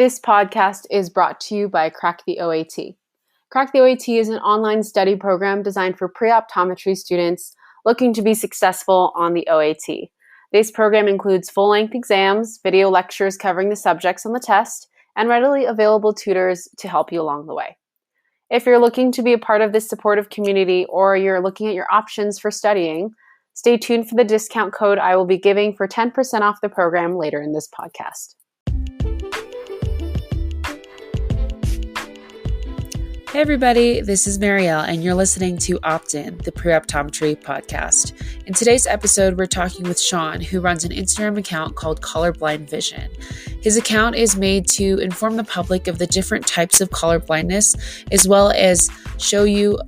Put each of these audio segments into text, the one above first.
This podcast is brought to you by Crack the OAT. Crack the OAT is an online study program designed for pre-optometry students looking to be successful on the OAT. This program includes full-length exams, video lectures covering the subjects on the test, and readily available tutors to help you along the way. If you're looking to be a part of this supportive community or you're looking at your options for studying, stay tuned for the discount code I will be giving for 10% off the program later in this podcast. Hey everybody, this is Marielle and you're listening to Opt-In, the pre-optometry podcast. In today's episode, we're talking with Sean, who runs an Instagram account called Colorblind Vision. His account is made to inform the public of the different types of colorblindness, as well as show you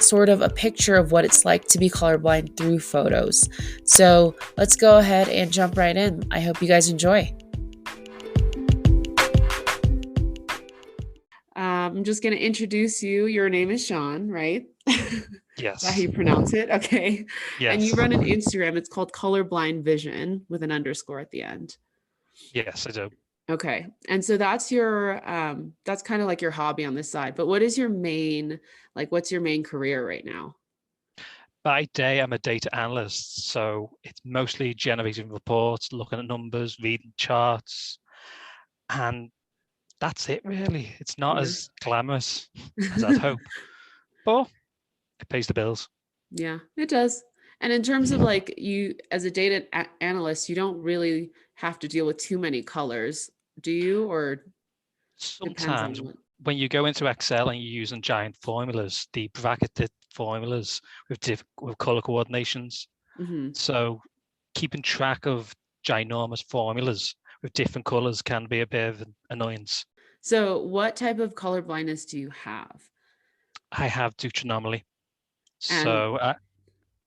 sort of a picture of what it's like to be colorblind through photos. So let's go ahead and jump right in. I hope you guys enjoy. I'm just going to introduce you. Your name is Sean, right? Yes. Is that how you pronounce it? Okay. Yes. And you run an Instagram. It's called Colorblind Vision with an underscore at the end. Yes, I do. Okay. And so that's your, that's kind of like your hobby on this side. But what is your main, what's your main career right now? By day, I'm a data analyst. So it's mostly generating reports, looking at numbers, reading charts. And that's it, really. It's not as glamorous as I'd hope, but it pays the bills. Yeah, it does. And in terms of you as a data analyst, you don't really have to deal with too many colors, do you? Or sometimes when you go into Excel and you're using giant formulas, the bracketed formulas with color coordinations. Mm-hmm. So keeping track of ginormous formulas with different colors can be a bit of an annoyance. So what type of color blindness do you have? I have Dutch anomaly. And so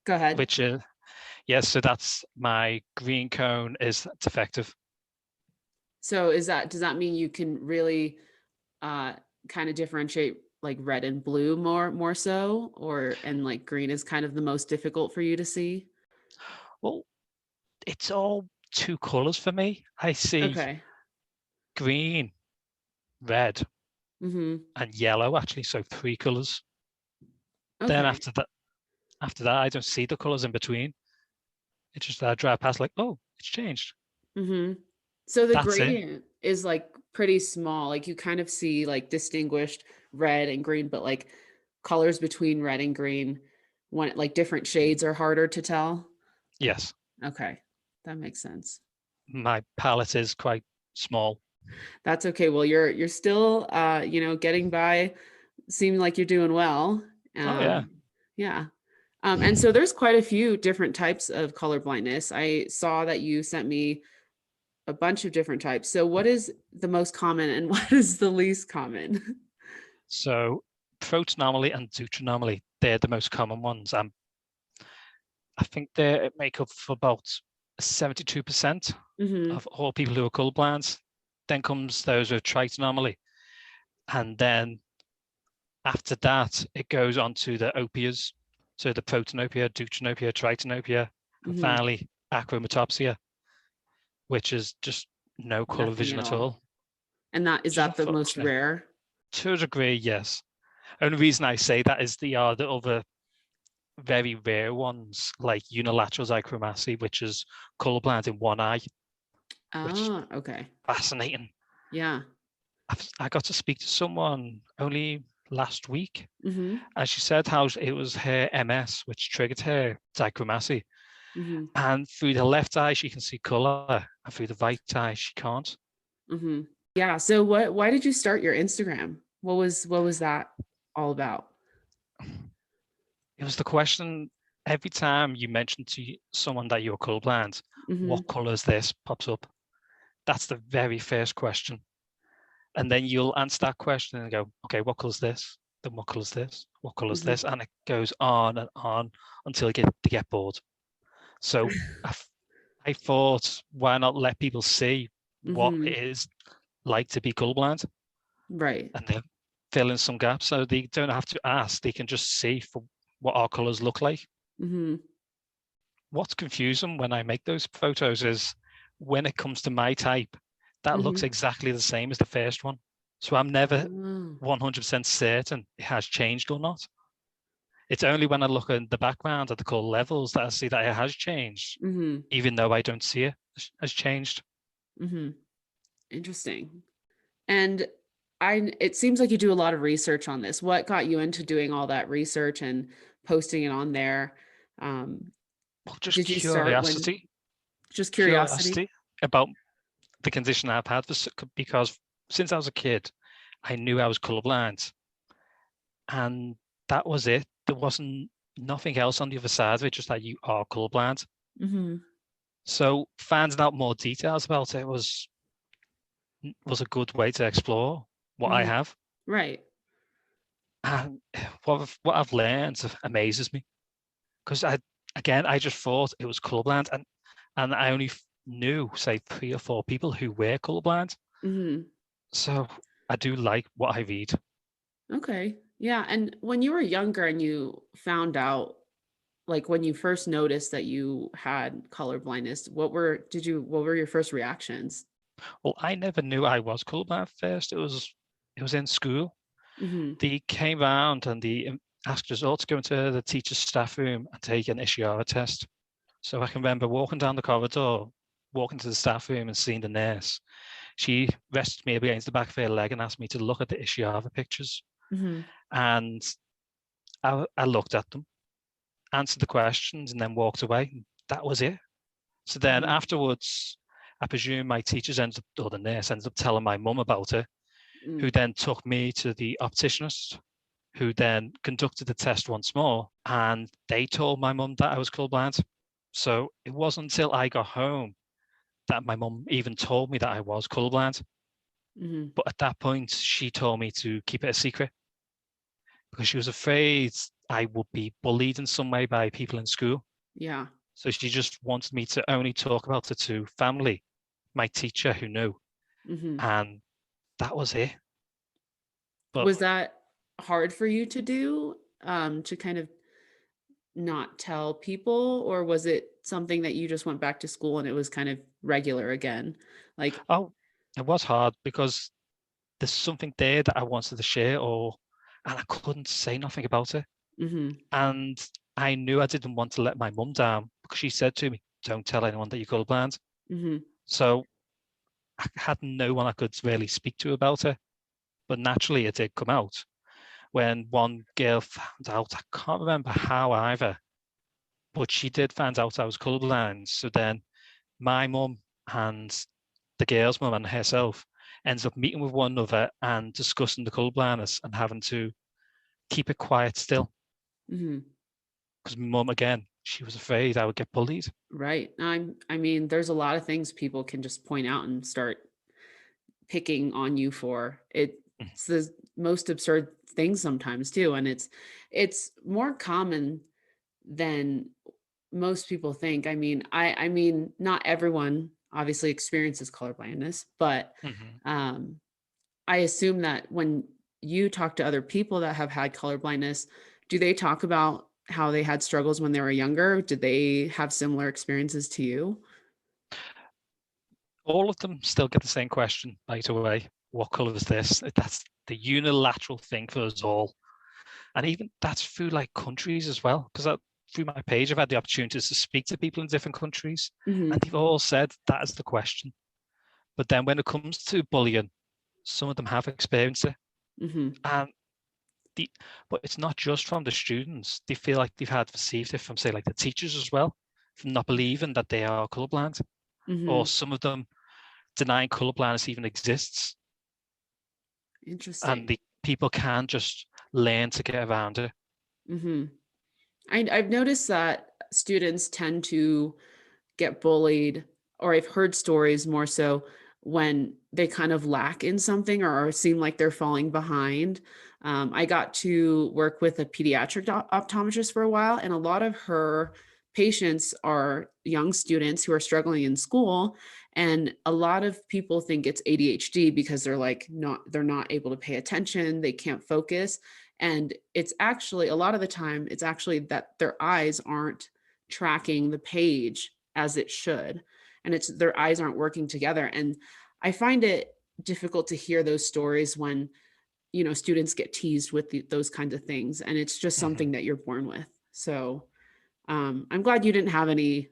go ahead. Which is, yes, so that's my green cone is defective. So does that mean you can really kind of differentiate like red and blue more so, and green is kind of the most difficult for you to see? Well, it's all two colors for me. I see green, red, mm-hmm. and yellow, actually, so three colors. Okay. Then after that, I don't see the colors in between. It's just that I drive past oh, it's changed. Mm-hmm. So the That's gradient is pretty small. You kind of see distinguished red and green, but colors between red and green, when different shades are harder to tell. Yes. Okay. That makes sense. My palette is quite small. That's okay. Well, you're still, getting by. Seem like you're doing well. Oh yeah. Yeah. And so there's quite a few different types of color blindness. I saw that you sent me a bunch of different types. So what is the most common and what is the least common? So protonomaly and deuteronomaly, they're the most common ones. I think they make up for about 72% mm-hmm. of all people who are colorblind. Then comes those with tritonomaly. And then after that, it goes on to the opias. So the protanopia, deuteranopia, tritanopia, and mm-hmm. finally achromatopsia, which is just no color vision at all. And is that the most rare? To a degree, yes. Only reason I say that is the other very rare ones, like unilateral achromacy, which is colorblind in one eye. Oh, okay. Fascinating. Yeah. I got to speak to someone only last week, mm-hmm. and she said how it was her MS which triggered her dichromacy. Mm-hmm. And through the left eye she can see color, and through the right eye she can't. Mm-hmm. Yeah. So why did you start your Instagram? What was that all about? It was the question every time you mention to someone that you're colorblind, mm-hmm. what color is this, pops up. That's the very first question. And then you'll answer that question and go, okay, what color is this? Then what color is this? What color is mm-hmm. this? And it goes on and on until you get bored. So I thought, why not let people see what mm-hmm. it is like to be colorblind? Right. And then fill in some gaps so they don't have to ask. They can just see what our colors look like. Mm-hmm. What's confusing when I make those photos is when it comes to my type, that looks Mm-hmm. exactly the same as the first one. So I'm never Oh. 100% certain it has changed or not. It's only when I look in the background at the color levels that I see that it has changed, Mm-hmm. even though I don't see it has changed. Mm-hmm. Interesting. And it seems like you do a lot of research on this. What got you into doing all that research and posting it on there? Um, Well, just did you start when curiosity, just curiosity? curiosity about the condition I've had because since I was a kid, I knew I was colorblind, and that was it. There wasn't nothing else on the other side of it, just that you are colorblind. Mm-hmm. So finding out more details about it was a good way to explore what I Mm-hmm. have. Right. And what I've learned amazes me because I just thought it was colorblind, and I only knew say 3 or 4 people who were colorblind. Mm-hmm. So I do like what I read. Okay. Yeah. And when you were younger and you found out, like when you first noticed that you had color blindness, what were your first reactions? Well, I never knew I was colorblind first. It was in school. Mm-hmm. They came round and they asked us all to go into the teacher's staff room and take an Ishihara test. So I can remember walking down the corridor, walking to the staff room and seeing the nurse. She rested me against the back of her leg and asked me to look at the Ishihara pictures. Mm-hmm. And I looked at them, answered the questions, and then walked away. That was it. So then Mm-hmm. afterwards, I presume my teachers ended up, or the nurse ended up telling my mum about it, who then took me to the opticianist, who then conducted the test once more, and they told my mum that I was colorblind. So it wasn't until I got home that my mum even told me that I was colorblind. Mm-hmm. But at that point, she told me to keep it a secret because she was afraid I would be bullied in some way by people in school. Yeah. So she just wanted me to only talk about it to family, my teacher who knew, Mm-hmm. and that was it. But Was that hard for you to do, to kind of not tell people, or was it something that you just went back to school and it was kind of regular again? Like, oh, it was hard because there's something there that I wanted to share, and I couldn't say nothing about it. mm-hmm. And I knew I didn't want to let my mum down because she said to me, "Don't tell anyone that you're colorblind." Mm-hmm. So I had no one I could really speak to about it. But naturally, it did come out when one girl found out. I can't remember how either, but she did find out I was colorblind. So then my mum and the girl's mum and herself ends up meeting with one another and discussing the colorblindness and having to keep it quiet still. Mm-hmm. Because my mum, again, she was afraid I would get bullied. Right. I mean, there's a lot of things people can just point out and start picking on you for. It's the most absurd thing sometimes too, and it's more common than most people think. I mean, not everyone obviously experiences colorblindness, but Mm-hmm. um, I assume that when you talk to other people that have had colorblindness, do they talk about how they had struggles when they were younger? Did they have similar experiences to you? All of them still get the same question right away. What color is this? That's the unilateral thing for us all. And even that's through like countries as well. Because through my page, I've had the opportunities to speak to people in different countries, Hmm. and they've all said that is the question. But then when it comes to bullying, some of them have experienced it. Hmm. And the but it's not just from the students. They feel like they've had received it from, say, like the teachers as well, from not believing that they are colorblind. Or Hmm. some of them denying colorblindness even exists. And Interesting. the people can just learn to get around it. Hmm. I've noticed that students tend to get bullied, or I've heard stories more so when they kind of lack in something or seem like they're falling behind. I got to work with a pediatric optometrist for a while, and a lot of her patients are young students who are struggling in school. And a lot of people think it's ADHD because they're not able to pay attention, they can't focus. And it's actually, a lot of the time, it's actually that their eyes aren't tracking the page as it should, and it's their eyes aren't working together. And I find it difficult to hear those stories when, students get teased with those kinds of things, and it's just Mhm. something that you're born with. So I'm glad you didn't have any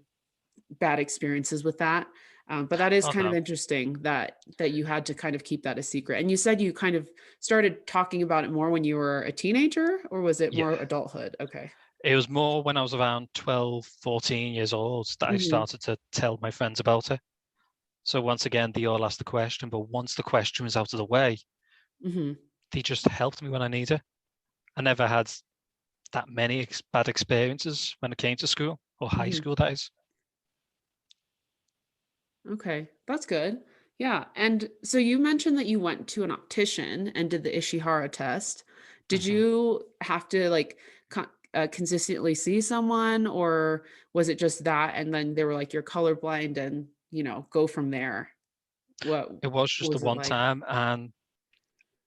bad experiences with that. But that is Oh kind of no, interesting that you had to kind of keep that a secret. And you said you kind of started talking about it more when you were a teenager, or was it yeah. more adulthood? Okay. It was more when I was around 12, 14 years old that I Hmm. started to tell my friends about it. So once again, they all asked the question, but once the question was out of the way, Hmm. they just helped me when I needed. I never had that many bad experiences when it came to school or high Hmm. school, that is. Okay, that's good. Yeah. And so you mentioned that you went to an optician and did the Ishihara test. Did Mhm. you have to like consistently see someone, or was it just that? And then they were like, you're colorblind, and, go from there. What It was just the was it one like? time, and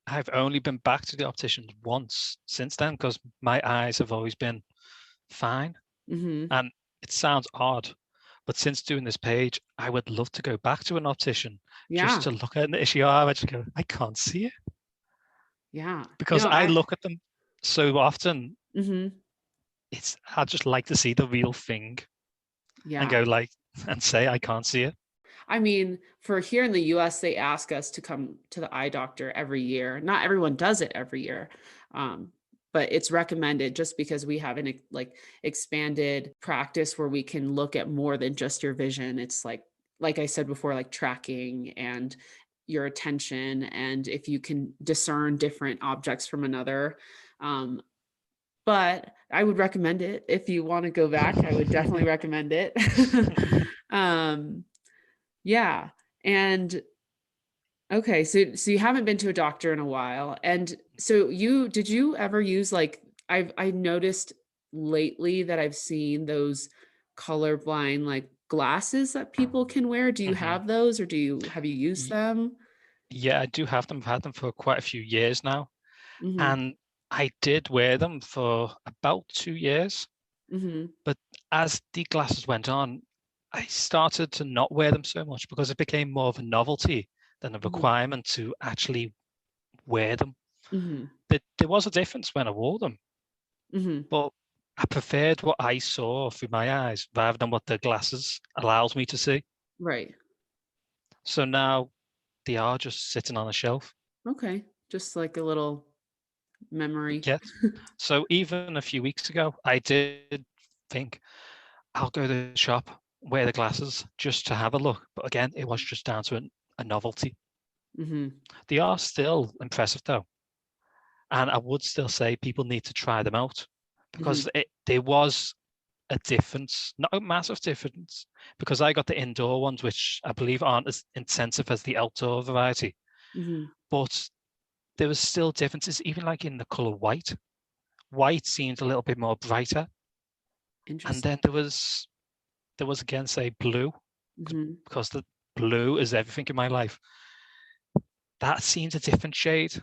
I've only been back to the optician once since then because my eyes have always been fine. Hmm. And it sounds odd, but since doing this page, I would love to go back to an optician just Yeah. to look at the issue. I just go, I can't see it Yeah. because No, I look at them so often. hmm I just like to see the real thing and yeah. go like and say I can't see it. I mean, for here in the US, they ask us to come to the eye doctor every year. Not everyone does it every year. Um, but it's recommended just because we have an like expanded practice where we can look at more than just your vision. It's like I said before, like tracking and your attention, and if you can discern different objects from another. Um, but I would recommend it if you want to go back. I would definitely recommend it. um, yeah. And okay, so you haven't been to a doctor in a while. And so did you ever use like I noticed lately that I've seen those colorblind like glasses that people can wear. Do you Mhm. have those, or have you used Y- them? Yeah, I do have them. I've had them for quite a few years now. Mhm. And I did wear them for about 2 years. Mhm. But as the glasses went on, I started to not wear them so much because it became more of a novelty than a Mhm. requirement to actually wear them. Mhm. But there was a difference when I wore them, Mhm. but I preferred what I saw through my eyes rather than what the glasses allows me to see. Right. So now they are just sitting on a shelf. Okay. Just like a little memory. Yes. So even a few weeks ago, I did think I'll go to the shop, wear the glasses just to have a look. But again, it was just down to a novelty. Mhm. They are still impressive though. And I would still say people need to try them out because Mhm. there was a difference, not a massive difference, because I got the indoor ones, which I believe aren't as intensive as the outdoor variety. Mhm. But there was still differences, even like in the color white. White seemed a little bit more brighter. And Interesting. then there was again, say blue, Mhm. because the blue is everything in my life. That seems a different shade.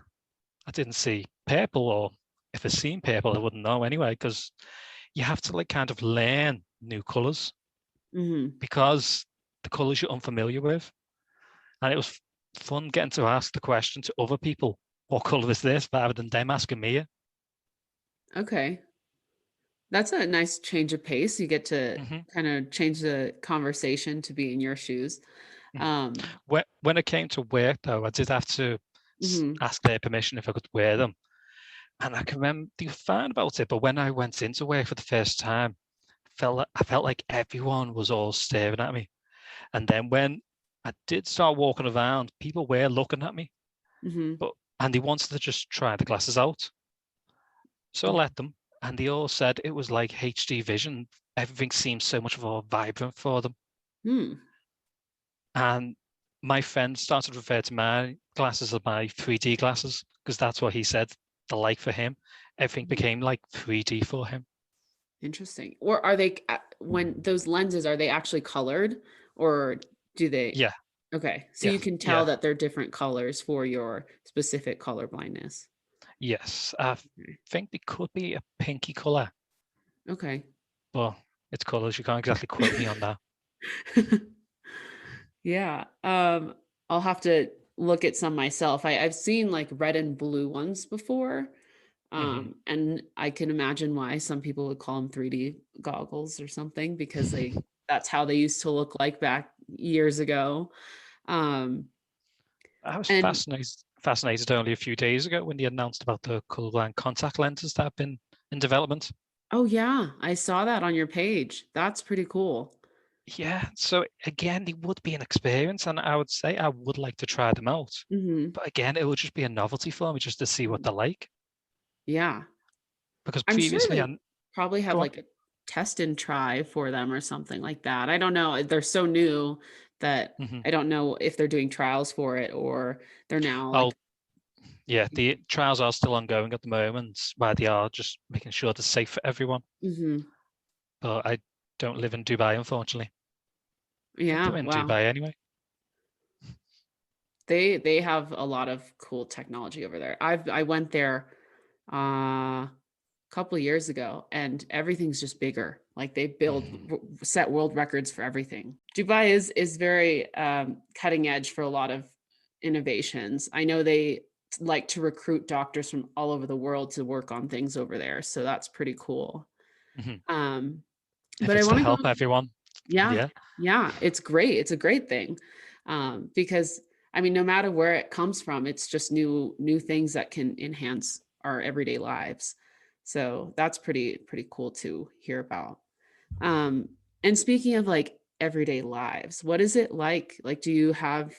I didn't see purple, or if I seen purple, I wouldn't know anyway, because you have to like kind of learn new colors Mhm. because the colors you're unfamiliar with. And it was fun getting to ask the question to other people, what color is this, rather than them asking me. Okay. That's a nice change of pace. You get to Hmm. kind of change the conversation to be in your shoes. Um, When it came to work, though, I did have to mhm, ask their permission if I could wear them. And I can remember they were fine about it. But when I went into work for the first time, I felt like everyone was all staring at me. And then when I did start walking around, people were looking at me, mhm, and they wanted to just try the glasses out. So I mhm. let them, and they all said it was like HD vision. Everything seemed so much more vibrant for them. Hmm, And my friend started to refer to my glasses as my 3D glasses because that's what he said. The like for him, everything mhm. became like 3D for him. Interesting. Or are they when those lenses, are they actually colored, or do they? Yeah, Okay, so yeah, you can tell yeah, that they're different colors for your specific color blindness. yes. I Okay. think they could be a pinky color, Okay. but it's colors. You can't exactly quote me on that. Yeah. I'll have to look at some myself. I've seen like red and blue ones before. Hmm. And I can imagine why some people would call them 3D goggles or something, because that's how they used to look like back years ago. Um, I was and fascinated only a few days ago when they announced about the colorblind contact lenses that have been in development. oh yeah, I saw that on your page. That's pretty cool. Yeah, so again, it would be an experience, and I would say I would like to try them out. Hmm. But again, it would just be a novelty for me just to see what they're like. Yeah. Because I'm sure previously, they probably have go on. like a test and try for them or something like that. I don't know. They're so new that Hmm. I don't know if they're doing trials for it or they're now Oh, like, yeah, the trials are still ongoing at the moment, where they are just making sure they're safe for everyone. mhm. But I don't live in Dubai, unfortunately. But Yeah, they're in wow. Dubai anyway. They have a lot of cool technology over there. I went there a couple of years ago and everything's just bigger. Like they Mhm. set world records for everything. Dubai is very cutting edge for a lot of innovations. I know they like to recruit doctors from all over the world to work on things over there, so that's pretty cool. Mhm. Um, If but I it's to want to go. help everyone, Yeah, yeah. yeah, it's great. It's a great thing. Because I mean, no matter where it comes from, it's just new things that can enhance our everyday lives. So that's pretty cool to hear about. Um, and speaking of like everyday lives, what is it like? Like, do you have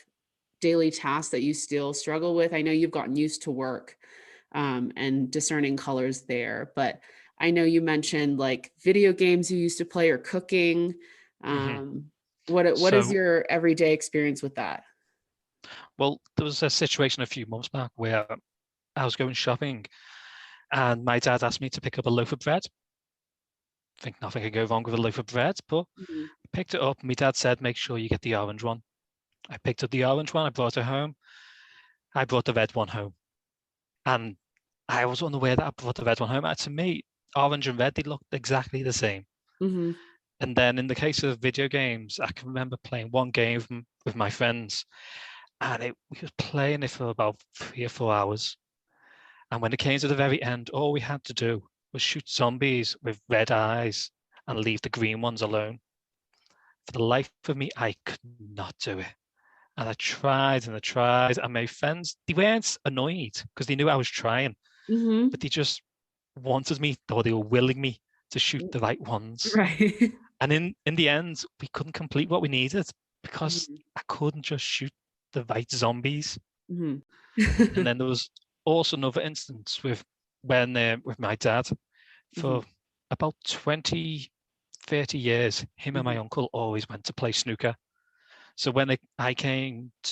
daily tasks that you still struggle with? I know you've gotten used to work, and discerning colors there, but I know you mentioned like video games you used to play or cooking. Hmm. Um, what is So, your everyday experience with that? well, there was a situation a few months back where I was going shopping and my dad asked me to pick up a loaf of bread. I think nothing could go wrong with a loaf of bread, but Mhm, I picked it up. My dad said, make sure you get the orange one. I picked up the orange one. I brought it home. I brought the red one home. And I was unaware that I brought the red one home. And to me, orange and red, they looked exactly the same. mhm, And then in the case of video games, I can remember playing one game with my friends, and we was playing it for about 3 or 4 hours. And when it came to the very end, all we had to do was shoot zombies with red eyes and leave the green ones alone. For the life of me, I could not do it. And I tried and I tried, and my friends, they weren't annoyed because they knew I was trying, but mhm. they just wanted me, or they were willing me to shoot the right ones. Right. And in the end, we couldn't complete what we needed because Mhm, I couldn't just shoot the right zombies. mhm. And then there was also another instance with my dad for Mhm, about 20, 30 years, him and my mhm, uncle always went to play snooker. So when I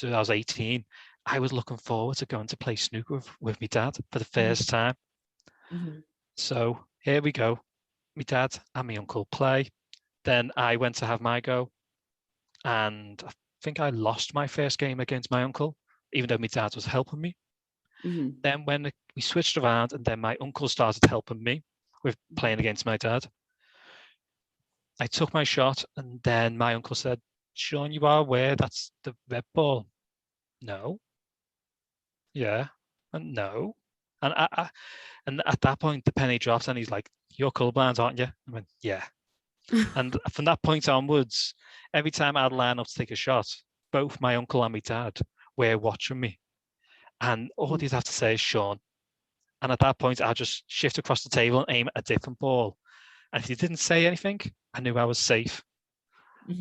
was 18, I was looking forward to going to play snooker with my dad for the mhm, first time. mhm, So here we go. My dad and my uncle play. Then I went to have my go, and I think I lost my first game against my uncle, even though my dad was helping me. mhm, Then when we switched around, and then my uncle started helping me with mhm. playing against my dad, I took my shot, and then my uncle said, "Sean, you are aware that's the red ball?" No. Yeah. And no. And at that point, the penny drops, and he's like, "You're colorblind, aren't you?" I went, "Yeah." And from that point onwards, every time I'd line up to take a shot, both my uncle and my dad were watching me. And all Mhm, they'd have to say is Sean. And at that point, I'd just shift across the table and aim at a different ball. And if he didn't say anything, I knew I was safe.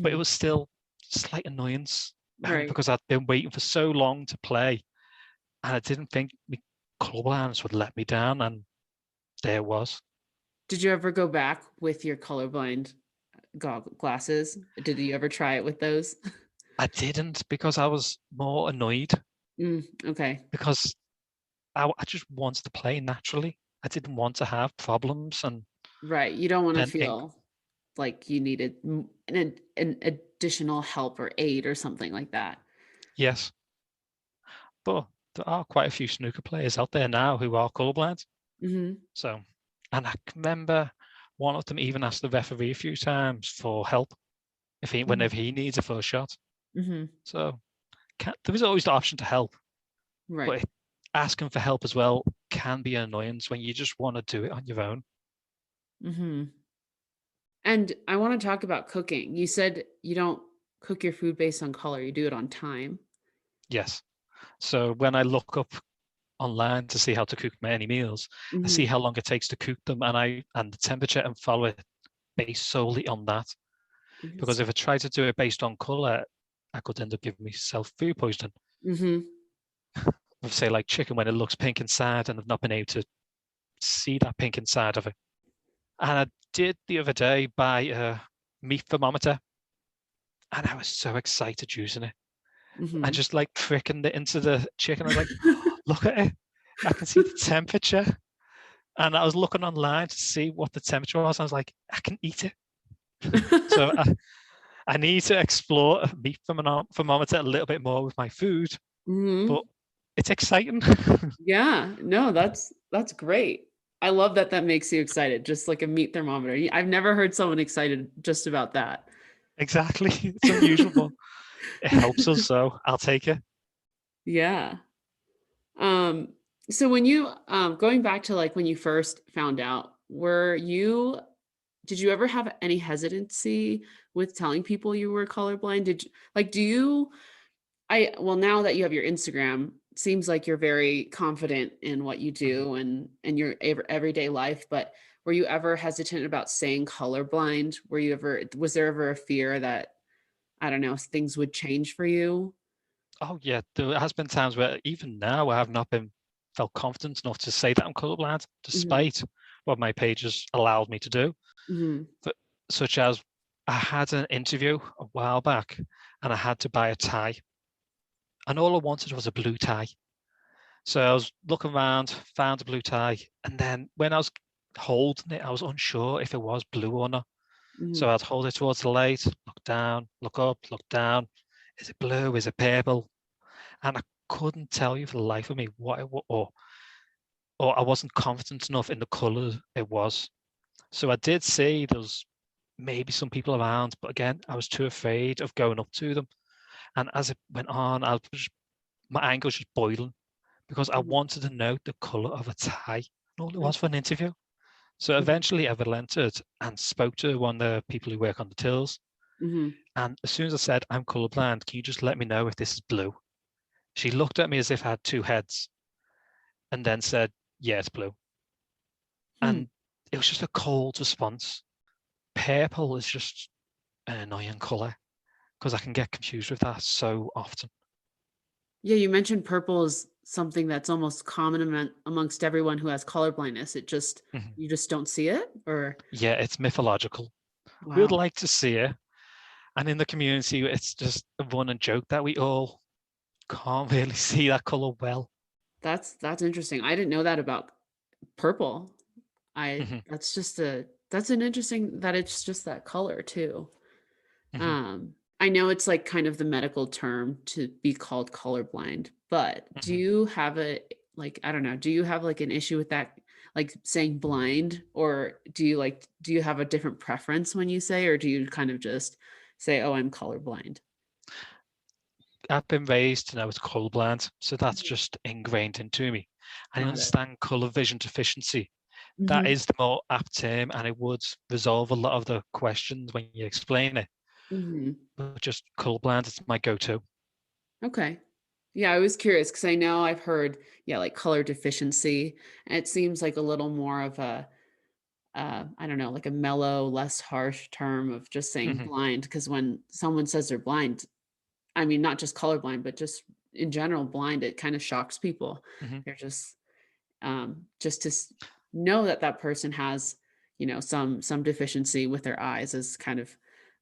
But it mhm. was still slight annoyance Right. because I'd been waiting for so long to play. And I didn't think my clublands would let me down. And there it was. Did you ever go back with your colorblind glasses? Did you ever try it with those? I didn't because I was more annoyed Okay. because I just wanted to play naturally. I didn't want to have problems. And Right. You don't want to then, feel like you needed an additional help or aid or something like that. yes, but there are quite a few snooker players out there now who are colorblind. Hmm. So, and I can remember one of them even asked the referee a few times for help Hmm. whenever he needs a first shot. Hmm. So, there is always the option to help, Right. but asking for help as well can be an annoyance when you just want to do it on your own. Mm-hmm. And I want to talk about cooking. You said you don't cook your food based on color, you do it on time. Yes. So when I look up online to see how to cook any meals, I see Mm-hmm. how long it takes to cook them, and the temperature, and follow it based solely on that. Because if I try to do it based on color, I could end up giving myself food poisoning. Mm-hmm. With, say, like chicken, when it looks pink inside and I've not been able to see that pink inside of it. And I did the other day buy a meat thermometer, and I was so excited using it. I Mm-hmm. just like pricking it into the chicken. I was like, oh, look at it. I can see the temperature. And I was looking online to see what the temperature was. I was like, I can eat it. So I need to explore a meat thermometer a little bit more with my food, Mm-hmm. but it's exciting. Yeah, no, that's great. I love that that makes you excited, just like a meat thermometer. I've never heard someone excited just about that. Exactly. It's unusual, but it helps us. So I'll take it. Yeah. Um, so when you going back to like when you first found out, did you ever have any hesitancy with telling people you were colorblind? Did you like do you well, now that you have your Instagram, seems like you're very confident in what you Mhm. do and your everyday life, but were you ever hesitant about saying colorblind? Was there ever a fear that, I don't know, things would change for you? Oh yeah, there has been times where even now I have not been felt confident enough to say that I'm colorblind, Mhm. despite what my pages allowed me to do. Mhm. But, such as, I had an interview a while back, and I had to buy a tie, and all I wanted was a blue tie. So I was looking around, found a blue tie, and then when I was holding it, I was unsure if it was blue or not. So Mhm. I'd hold it towards the light, look down, look up, look down. Is it blue? Is it purple? And I couldn't tell you for the life of me what it was, or I wasn't confident enough in the colour it was. So I did see there was maybe some people around, but again, I was too afraid of going up to them. And as it went on, my anger was just boiling, because I Mhm. wanted to know the colour of a tie. And all it was for Okay. an interview. So Mhm. eventually I relented and spoke to one of the people who work on the tills. Mhm. And as soon as I said, I'm colourblind, can you just let me know if this is blue? She looked at me as if I had two heads, and then said, yeah, it's blue. Hmm. And it was just a cold response. Purple is just an annoying colour, because I can get confused with that so often. Yeah, you mentioned purple is something that's almost common amongst everyone who has color blindness. Mhm. You just don't see it, or Yeah, it's mythological. We would wow, like to see it. And in the community, it's just a running joke that we all can't really see that colour well. that's interesting. I didn't know that about purple. I Mhm, that's an interesting that it's just that color too. mhm, I know it's like kind of the medical term to be called colorblind, but do mhm. you have I don't know, do you have like an issue with that, like saying blind, or do you have a different preference when you say, or do you kind of just say, oh, I'm colorblind? I've been raised to know it's colourblind, so that's Mhm. just ingrained into me. I Got it. understand colour vision deficiency. That Hmm. is the more apt term, and it would resolve a lot of the questions when you explain it. Hmm. But just colourblind, it's my go-to. Okay. Yeah, I was curious because I know I've heard, yeah, like color deficiency, and it seems like a little more of a I don't know, like a mellow, less harsh term of just saying Mhm, blind. Because when someone says they're blind, I mean, not just colorblind, but just in general, blind, it kind of shocks people. mhm, They're just to know that that person has, some deficiency with their eyes is kind of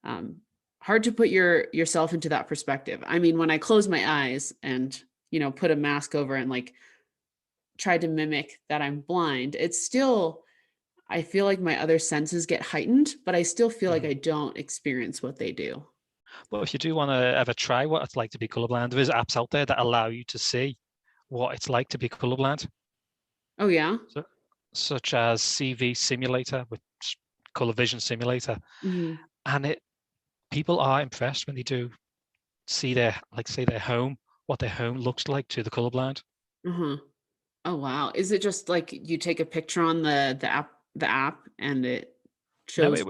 um, hard to put yourself into that perspective. I mean, when I close my eyes and put a mask over and like try to mimic that I'm blind, it's still I feel like my other senses get heightened, but I still feel like mhm. I don't experience what they do. But if you do want to ever try what it's like to be colourblind, there is apps out there that allow you to see what it's like to be colourblind. Oh, yeah? So, such as CV Simulator, with Colour Vision Simulator, Mhm. and people are impressed when they do see their, like, say, their home what their home looks like to the colorblind. Uh-huh. Oh wow. Is it just like you take a picture on the app and it No, shows?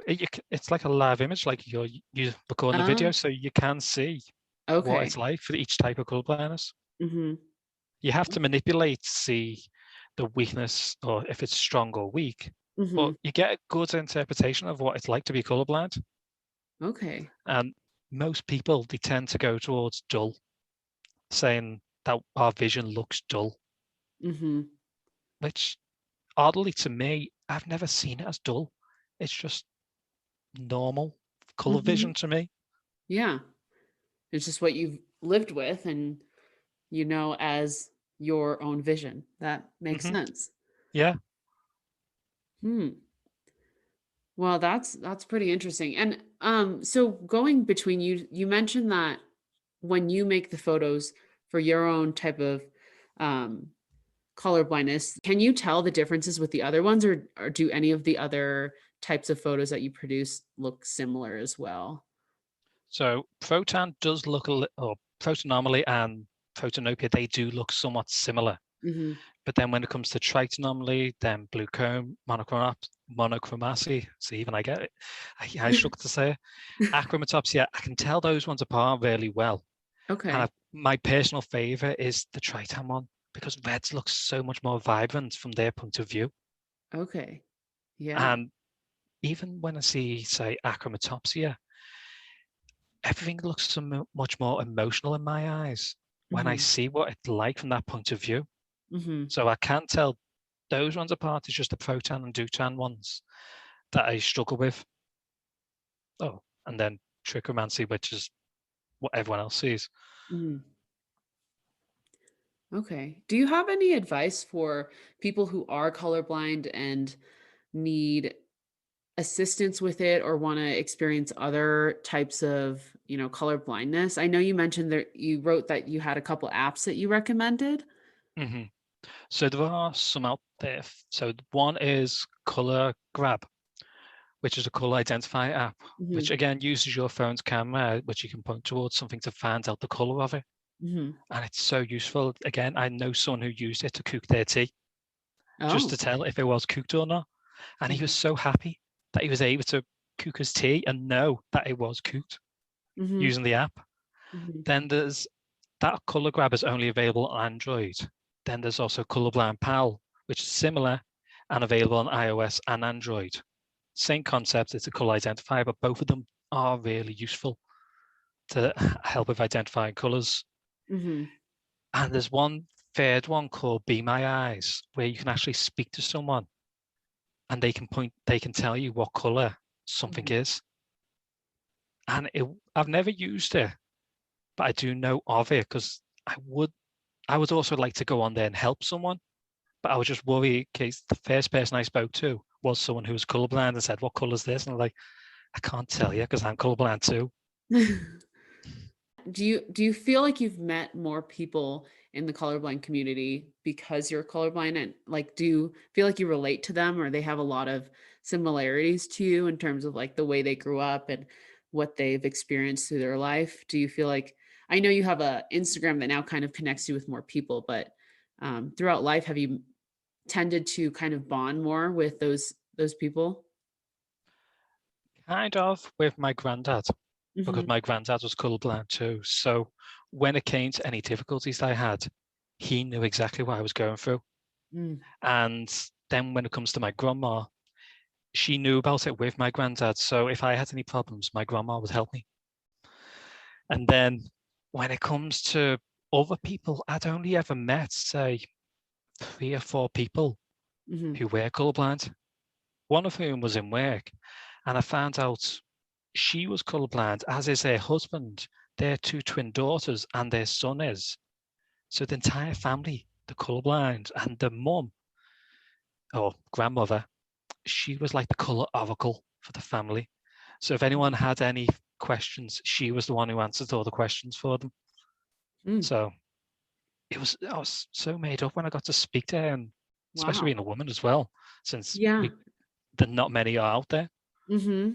it's like a live image, like you recording the video, Oh, so you can see what okay. it's like for each type of colorblindness. Mm-hmm. You have to manipulate to see the weakness or if it's strong or weak, Mm-hmm. but you get a good interpretation of what it's like to be colorblind. Okay. And most people, they tend to go towards dull, saying that our vision looks dull, Mm-hmm. which oddly to me, I've never seen it as dull. It's just normal color Mm-hmm. vision to me. Yeah. It's just what you've lived with and as your own vision. That makes Hmm. sense. Yeah. Hmm. Well, that's pretty interesting. And so going between you mentioned that when you make the photos for your own type of um color blindness, can you tell the differences with the other ones, or do any of the other types of photos that you produce look similar as well? So Proton does look a little, or Protonomaly and Protanopia, they do look somewhat similar. Hmm. But then when it comes to Tritonomaly, then blue cone, monochromacy, see, even I get it. I struggle to say it. Achromatopsia, I can tell those ones apart really well. And Okay. my personal favorite is the Triton one because reds look so much more vibrant from their point of view. Okay. Yeah. And even when I see, say, achromatopsia, everything looks so much more emotional in my eyes when I Hmm. see what it's like from that point of view. Hmm. So I can't tell those ones apart. It's just the proton and deuteron ones that I struggle with. Oh, and then trichromancy, which is what everyone else sees. Hmm. Okay. Do you have any advice for people who are colorblind and need assistance with it, or want to experience other types of, color blindness? I know you mentioned that you wrote that you had a couple apps that you recommended. Hmm. So there are some out there. So one is Color Grab, which is a color identifier app, which Hmm. again uses your phone's camera, which you can point towards something to find out the color of it. Hmm. And it's so useful. Again, I know someone who used it to cook their tea, just to Oh. tell if it was cooked or not. And he was Hmm. so happy that he was able to cook his tea and know that it was cooked Hmm. using the app. Hmm. Then there's that color grab is only available on Android. Then there's also Colorblind Pal, which is similar and available on iOS and Android. Same concept, it's a color identifier, but both of them are really useful to help with identifying colors. Hmm. And there's one third one called Be My Eyes, where you can actually speak to someone and they can tell you what color something Hmm. is. And I've never used it, but I do know of it because I would also like to go on there and help someone, but I was just worried in case the first person I spoke to was someone who was colorblind and said, "What color is this?" And I'm like, I can't tell you because I'm colorblind too. Do you feel like you've met more people in the colorblind community because you're colorblind, and like do you feel like you relate to them, or they have a lot of similarities to you in terms of like the way they grew up and what they've experienced through their life? Do you feel like, I know you have a Instagram that now kind of connects you with more people, but throughout life, have you tended to kind of bond more with those people? Kind of with my granddad, because Hmm. my granddad was colorblind too. So when it came to any difficulties I had, he knew exactly what I was going through. Mm. And then when it comes to my grandma, she knew about it with my granddad. So if I had any problems, my grandma would help me. And then when it comes to other people, I'd only ever met, say, 3 or 4 people Hmm. who were colorblind, one of whom was in work. And I found out she was colorblind, as is her husband, their 2 twin daughters, and their son is. So the entire family, the colorblind, and the mum or grandmother, she was like the color oracle for the family. So if anyone had any questions, she was the one who answered all the questions for them. Mm. So I was so made up when I got to speak to her, and especially Wow. being a woman as well, since Yeah. there not many are out there. Hmm.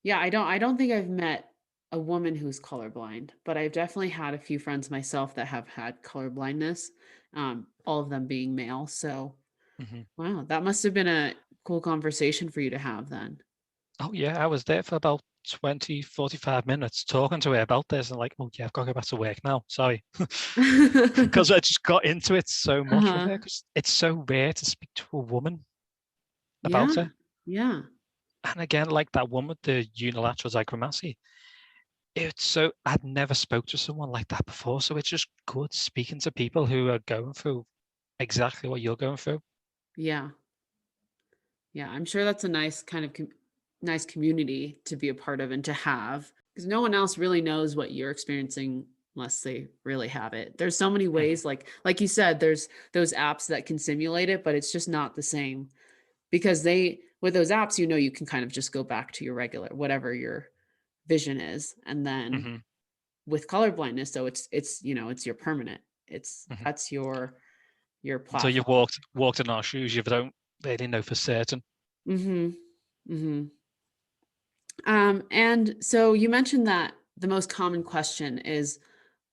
Yeah, I don't think I've met. a woman who's colorblind, but I've definitely had a few friends myself that have had color blindness, all of them being male. So, Mhm. wow, that must have been a cool conversation for you to have then. Oh yeah, I was there for about 20, 45 minutes talking to her about this and like, oh yeah, I've got to go back to work now. Sorry. Because I just got into it so much with Uh-huh. her because it's so rare to speak to a woman about Yeah. it. Yeah. And again, like that one with the unilateral zygomacy, it's so I'd never spoke to someone like that before. So it's just good speaking to people who are going through exactly what you're going through. Yeah. Yeah. I'm sure that's a nice kind of nice community to be a part of and to have, because no one else really knows what you're experiencing unless they really have it. There's so many Mhm. ways, like you said, there's those apps that can simulate it, but it's just not the same because they with those apps, you can kind of just go back to your regular whatever your vision is. And then Mhm. with color blindness, so it's your permanent. Mhm. That's your Until you've platform. walked in our shoes, you don't really know for certain. Mhm. Mhm. And so you mentioned that the most common question is,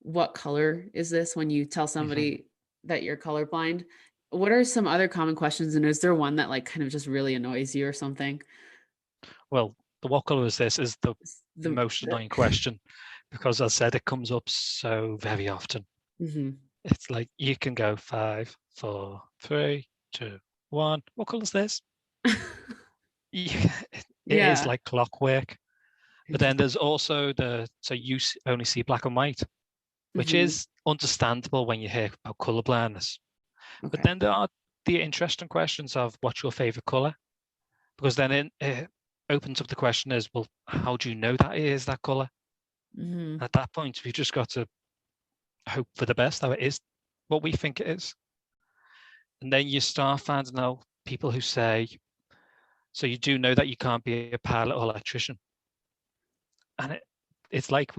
what color is this when you tell Mhm. somebody that you're colorblind? What are some other common questions? And is there one that like kind of just really annoys you or something? Well, the what color is this is the The, most annoying question because as I said, it comes up so very often. Mhm. It's like you can go 5, 4, 3, 2, 1. What color is this? Yeah, it is Yeah. like clockwork. But then there's also so you only see black and white, which Mhm. is understandable when you hear about color blindness. But Okay. then there are the interesting questions of what's your favorite color? Because then it opens up the question is, well, how do you know that it is that color? Mhm. At that point, we've just got to hope for the best that it is what we think it is. And then you start finding out people who say, so you do know that you can't be a pilot or electrician. And it's like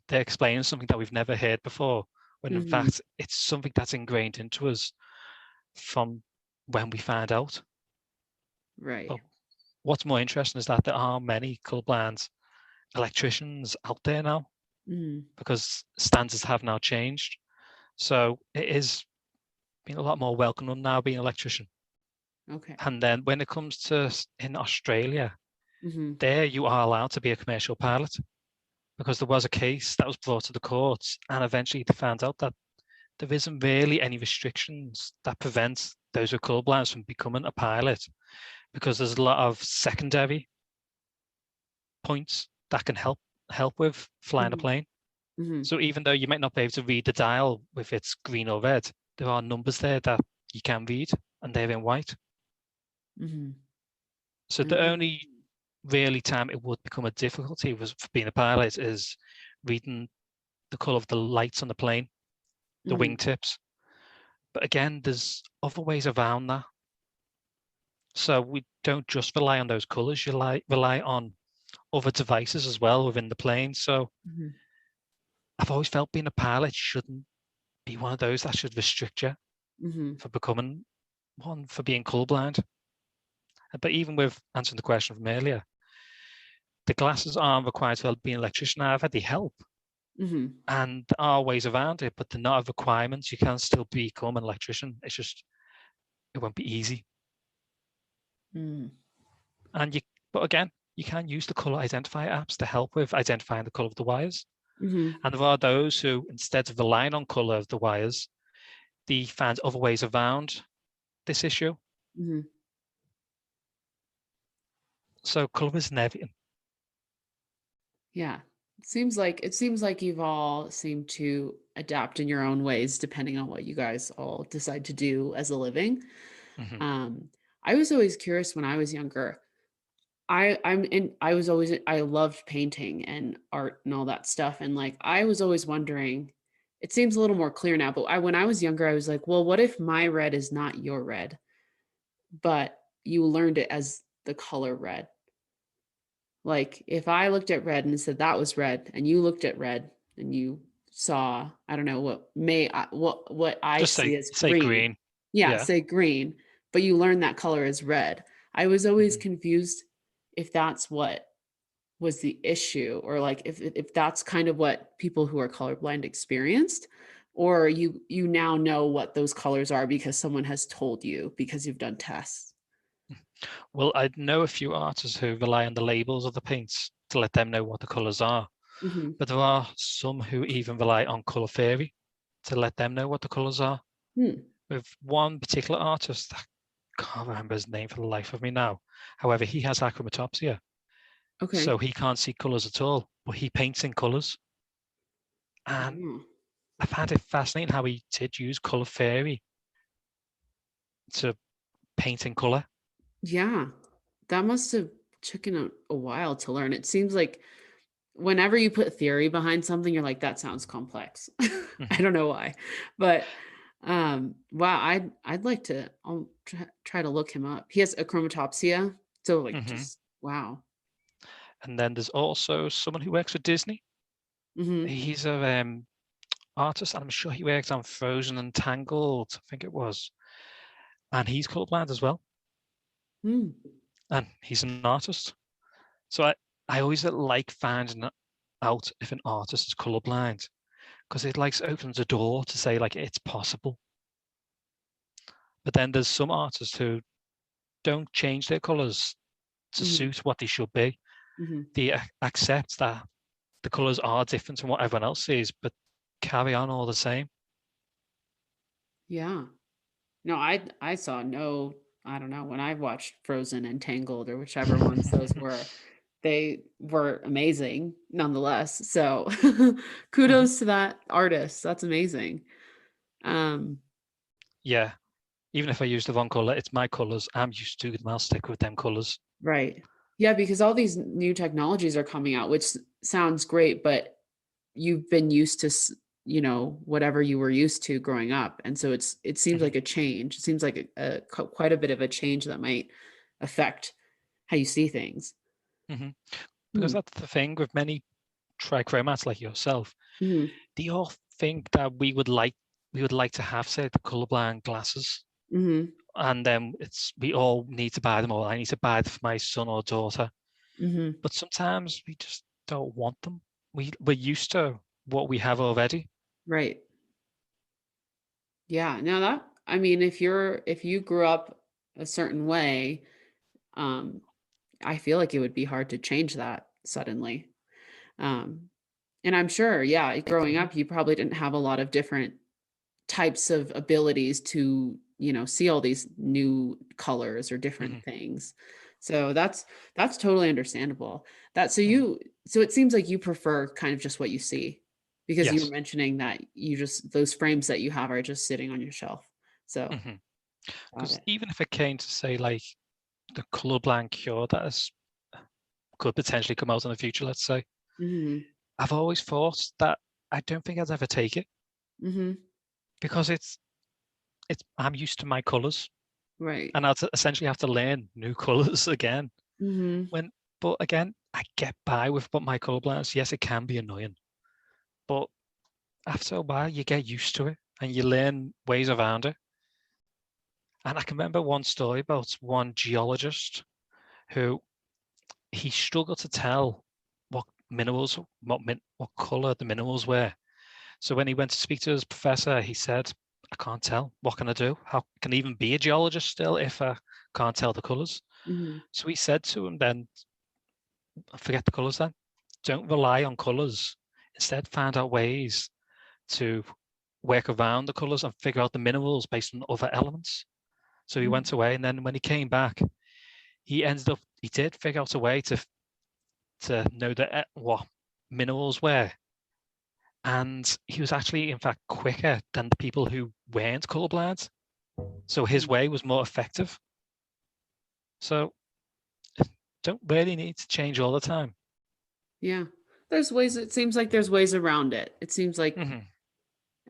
they're explaining something that we've never heard before, when in Mhm. fact it's something that's ingrained into us from when we find out. Right. But what's more interesting is that there are many colorblind electricians out there now Mhm. because standards have now changed. So it is being a lot more welcome now being an electrician. Okay. And then when it comes to in Australia, Mhm. there you are allowed to be a commercial pilot because there was a case that was brought to the courts and eventually they found out that there isn't really any restrictions that prevent those with colourblindness from becoming a pilot because there's a lot of secondary points that can help with flying a Mhm. plane. Mhm. So even though you might not be able to read the dial if it's green or red, there are numbers there that you can read and they're in white. Mhm. So the only really time it would become a difficulty was for being a pilot is reading the colour of the lights on the plane, the Mhm. wingtips. But again, there's other ways around that. So we don't just rely on those colours, you rely on other devices as well within the plane. So Mhm. I've always felt being a pilot shouldn't be one of those that should restrict you Mhm. for becoming one, for being colourblind. But even with answering the question from earlier, the glasses aren't required to be an electrician either, they help. Mhm. And there are ways around it, but they're not a requirement. You can still become an electrician. It's just, it won't be easy. Mhm. And but again, you can use the color identifier apps to help with identifying the color of the wires. Mhm. And there are those who, instead of relying on color of the wires, they find other ways around this issue. Mhm. So color is everything. Yeah. It seems like you've all seemed to adapt in your own ways depending on what you guys all decide to do as a living. Hmm. Um, I was always curious when I was younger. I loved painting and art and all that stuff. And like I was always wondering, it seems a little more clear now, but when I was younger, I was like, well, what if my red is not your red, but you learned it as the color red? Like if I looked at red and said that was red, and you looked at red and you saw, I don't know what I Just see as say green. green. Yeah, Yeah. say green, but you learn that color is red. I was always Hmm. confused if that's what was the issue, or like if that's kind of what people who are colorblind experienced, or you now know what those colors are because someone has told you because you've done tests. Well, I know a few artists who rely on the labels of the paints to let them know what the colours are. Mm-hmm. But there are some who even rely on colour theory to let them know what the colours are. With one particular artist, I can't remember his name for the life of me now. However, he has achromatopsia. Okay. So he can't see colours at all, but he paints in colours. And I found it fascinating how he did use colour theory to paint in colour. Yeah, that must have taken a while to learn. It seems like whenever you put theory behind something, you're like, that sounds complex. I don't know why, but wow, I'd like to, I'll try to look him up. He has achromatopsia, so like just wow. And then there's also someone who works for Disney. He's a artist, and I'm sure he worked on Frozen and Tangled, I think it was. And he's colorblind as well. And he's an artist. So I always like finding out if an artist is colorblind, because it like opens a door to say like it's possible. But then there's some artists who don't change their colors to suit what they should be. They accept that the colors are different from what everyone else sees, but carry on all the same. Yeah. No, I saw no, I don't know, when I watched Frozen and Tangled or whichever ones those were, they were amazing nonetheless. So kudos to that artist. That's amazing. Yeah. Even if I use the wrong color, it's my colors. I'm used to them. I'll stick with them colors. Right. Yeah, because all these new technologies are coming out, which sounds great, but you've been used to, whatever you were used to growing up. And so it seems like a change. It seems like quite a bit of a change that might affect how you see things. Because that's the thing with many trichromats like yourself. They all think that we would like to have, say, the colorblind glasses. And then we all need to buy them, or I need to buy them for my son or daughter. But sometimes we just don't want them. We're used to what we have already. Right. Yeah. Now I mean, if you grew up a certain way, I feel like it would be hard to change that suddenly. And I'm sure, yeah, growing up, you probably didn't have a lot of different types of abilities to, see all these new colors or different things. So that's totally understandable. So it seems like you prefer kind of just what you see, because you were mentioning that those frames that you have are just sitting on your shelf. So because even if it came to say like the colorblind cure that could potentially come out in the future, let's say, I've always thought that I don't think I'd ever take it, because I'm used to my colors, right. and I'd essentially have to learn new colors again. But again, I get by with my colorblindness. Yes, it can be annoying, but after a while, you get used to it and you learn ways around it. And I can remember one story about one geologist who he struggled to tell what minerals, what color the minerals were. So when he went to speak to his professor, he said, I can't tell. What can I do? How can I even be a geologist still if I can't tell the colors? So he said to him then, forget the colors then. Don't rely on colors. Instead, find out ways to work around the colors and figure out the minerals based on other elements. So he went away, and then when he came back, he did figure out a way to know what minerals were. And he was actually, in fact, quicker than the people who weren't colorblind. So his way was more effective. So don't really need to change all the time. Yeah. There's ways, it seems like there's ways around it. It seems like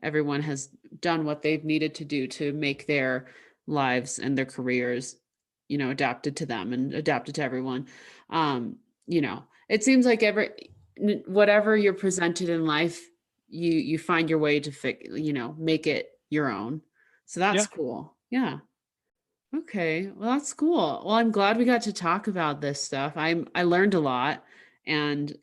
everyone has done what they've needed to do to make their lives and their careers, adapted to them and adapted to everyone. It seems like whatever you're presented in life, you find your way to make it your own. So that's cool. Yeah. Okay. Well, that's cool. Well, I'm glad we got to talk about this stuff. I learned a lot, and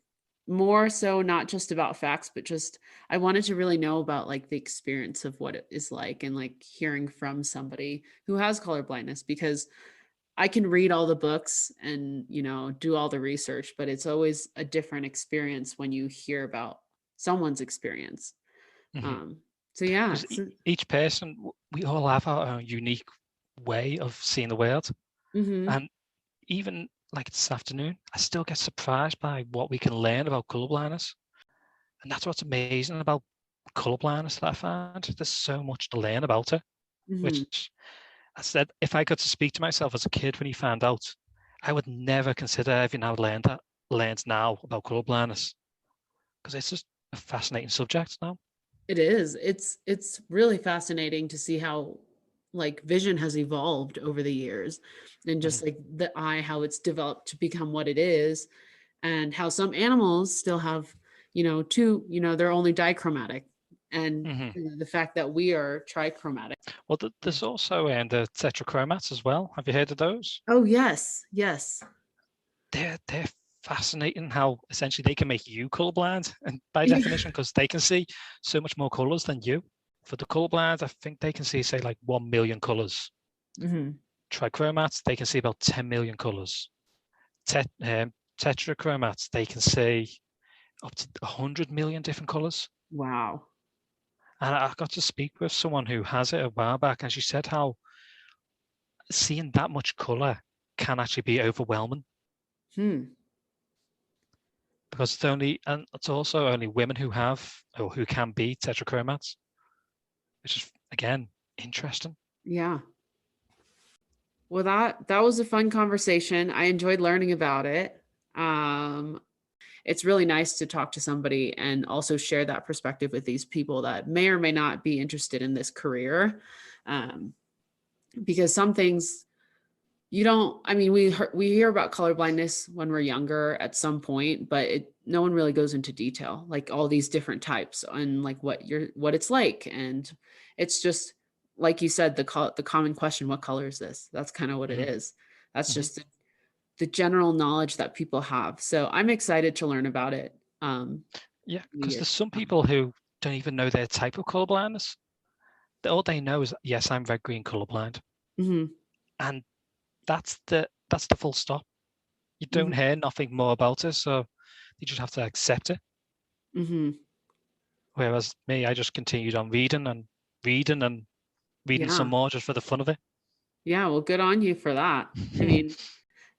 more so not just about facts, but just I wanted to really know about like the experience of what it is like, and like hearing from somebody who has color blindness, because I can read all the books and, do all the research, but it's always a different experience when you hear about someone's experience. Mhm. Um, so yeah, Because each person, we all have our own unique way of seeing the world. mhm, And even like this afternoon, I still get surprised by what we can learn about colorblindness. And that's what's amazing about colorblindness that I find. There's so much to learn about it, mhm. which I said, if I got to speak to myself as a kid when he found out, I would never consider everything I've learned now about colorblindness, because it's just a fascinating subject now. It is. It's really fascinating to see how like vision has evolved over the years, and Hmm. just like the eye, how it's developed to become what it is, and how some animals still have, two, they're only dichromatic, and Hmm. the fact that we are trichromatic. Well, there's also the tetrachromats as well. Have you heard of those? Oh yes, yes. They're fascinating how essentially they can make you colorblind, and by definition, because they can see so much more colors than you. For the colorblind, I think they can see, say, like 1 million colors. Hmm. Trichromats, they can see about 10 million colors. Tetrachromats, they can see up to 100 million different colors. Wow. And I got to speak with someone who has it a while back, and she said how seeing that much color can actually be overwhelming, Hmm. because it's also only women who have or who can be tetrachromats, which is again interesting. Yeah. Well, that was a fun conversation. I enjoyed learning about it. Um, it's really nice to talk to somebody and also share that perspective with these people that may or may not be interested in this career. Um, because some things you don't, I mean, we hear about colorblindness when we're younger at some point, but no one really goes into detail, like all these different types and like what it's like. And it's just, like you said, the common question, what color is this? That's kind of what it Hmm. is. That's Hmm. just the general knowledge that people have. So I'm excited to learn about it. Yeah, In the because years there's to some come. people who don't even know their type of colorblindness. All they know is, yes, I'm red green colorblind, Mhm, and that's the full stop. You don't mhm, hear nothing more about it, so you just have to accept it. mhm. Whereas me, I just continued on reading and reading some Yeah. more just for the fun of it. Yeah, well, good on you for that. I mean,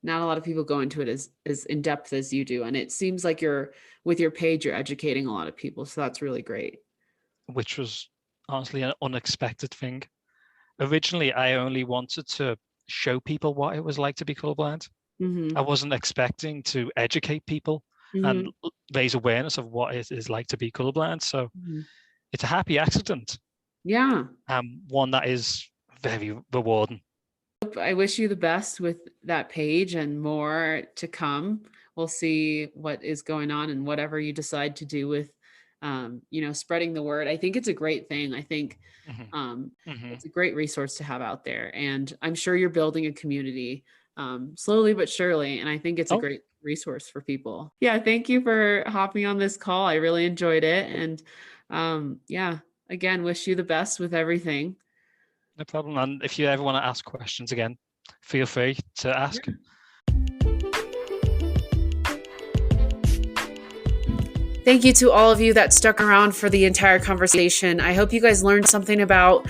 not a lot of people go into it as in depth as you do, and it seems like you're with your page, you're educating a lot of people, so that's really great. Which was honestly an unexpected thing. Originally, I only wanted to show people what it was like to be colorblind. I Mhm, wasn't expecting to educate people and mhm, raise awareness of what it is like to be colorblind. So mhm. it's a happy accident, Yeah. one that is very rewarding. I wish you the best with that page and more to come. We'll see what is going on and whatever you decide to do with, spreading the word. I think it's a great thing. I think Hmm. um, Hmm. it's a great resource to have out there. And I'm sure you're building a community slowly but surely. And I think it's a Oh, great resource for people. Yeah. Thank you for hopping on this call. I really enjoyed it. And yeah, again, wish you the best with everything. no problem. And if you ever want to ask questions again, feel free to ask. Thank you to all of you that stuck around for the entire conversation. I hope you guys learned something about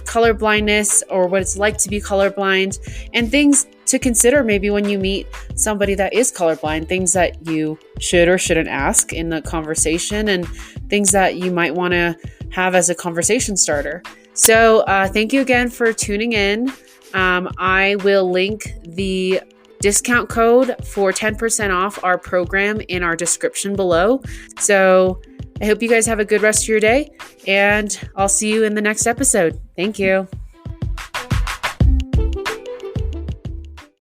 color blindness, or what it's like to be colorblind, and things to consider maybe when you meet somebody that is colorblind, things that you should or shouldn't ask in the conversation, and things that you might want to have as a conversation starter. So thank you again for tuning in. I will link the discount code for 10% off our program in our description below. So I hope you guys have a good rest of your day, and I'll see you in the next episode. Thank you.